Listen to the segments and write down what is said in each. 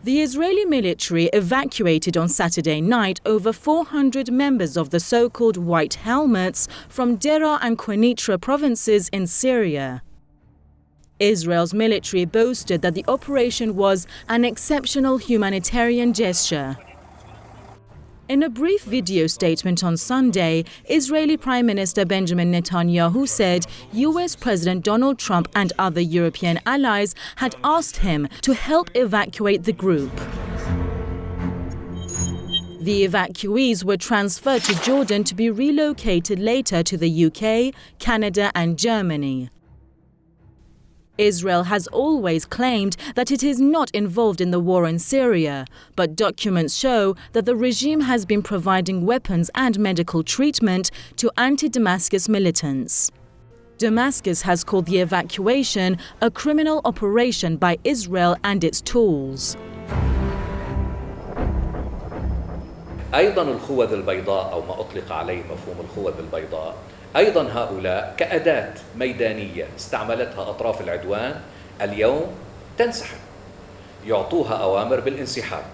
The Israeli military evacuated on Saturday night over 400 members of the so-called White Helmets from Deraa and Quneitra provinces in Syria. Israel's military boasted that the operation was an exceptional humanitarian gesture. In a brief video statement on Sunday, Israeli Prime Minister Benjamin Netanyahu said US President Donald Trump and other European allies had asked him to help evacuate the group. The evacuees were transferred to Jordan to be relocated later to the UK, Canada and Germany. Israel has always claimed that it is not involved in the war in Syria, but documents show that the regime has been providing weapons and medical treatment to anti-Damascus militants. Damascus has called the evacuation a criminal operation by Israel and its tools. أيضا الخوذ البيضاء أو ما أطلق عليه مفهوم الخوذ البيضاء أيضا هؤلاء كأداة ميدانية استعملتها أطراف العدوان اليوم تنسحب يعطوها أوامر بالانسحاب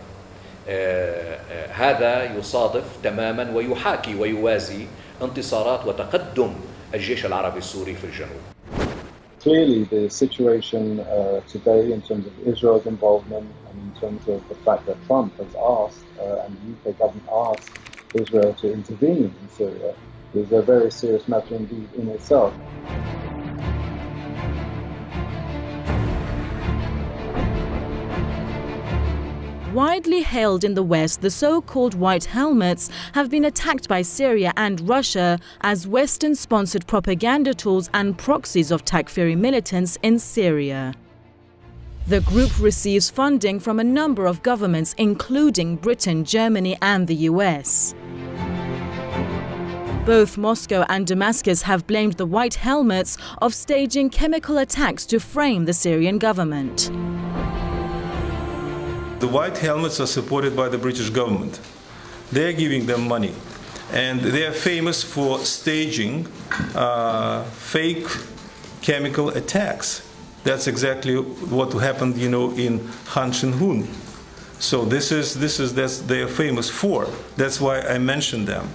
هذا يصادف تماما ويحاكي ويوازي انتصارات وتقدم الجيش العربي السوري في الجنوب. Clearly the situation today in terms of Israel's involvement and in terms of the fact that Trump has asked and the UK government asked Israel to intervene in Syria is a very serious matter indeed in itself. Widely hailed in the West, the so-called White Helmets have been attacked by Syria and Russia as Western-sponsored propaganda tools and proxies of Takfiri militants in Syria. The group receives funding from a number of governments, including Britain, Germany and the US. Both Moscow and Damascus have blamed the White Helmets of staging chemical attacks to frame the Syrian government. The White Helmets are supported by the British government. They're giving them money. And they are famous for staging fake chemical attacks. That's exactly what happened, in Han Shin-hun. So that's they are famous for. That's why I mentioned them.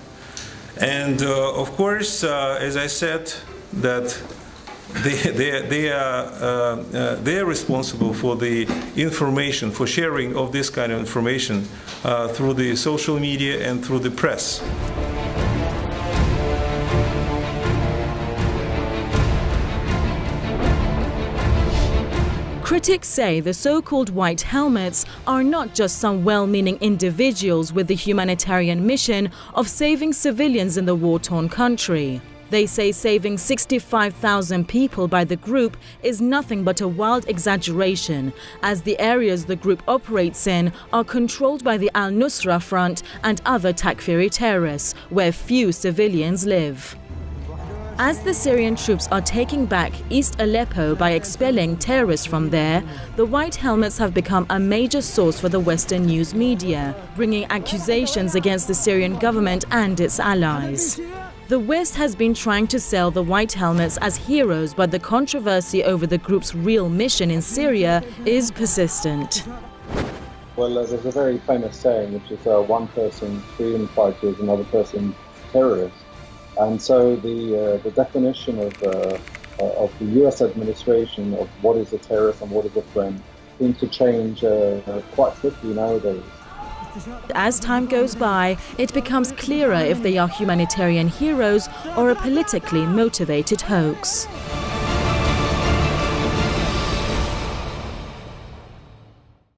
And of course, as I said, that they are responsible for the information, for sharing of this kind of information through the social media and through the press. Critics say the so-called White Helmets are not just some well-meaning individuals with the humanitarian mission of saving civilians in the war-torn country. They say saving 65,000 people by the group is nothing but a wild exaggeration, as the areas the group operates in are controlled by the al-Nusra Front and other Takfiri terrorists, where few civilians live. As the Syrian troops are taking back East Aleppo by expelling terrorists from there, the White Helmets have become a major source for the Western news media, bringing accusations against the Syrian government and its allies. The West has been trying to sell the White Helmets as heroes, but the controversy over the group's real mission in Syria is persistent. Well, there's a very famous saying, which is one person freedom fighter is another person terrorist. And so the definition of the US administration of what is a terrorist and what is a friend interchange quite quickly nowadays. As time goes by, it becomes clearer if they are humanitarian heroes or a politically motivated hoax.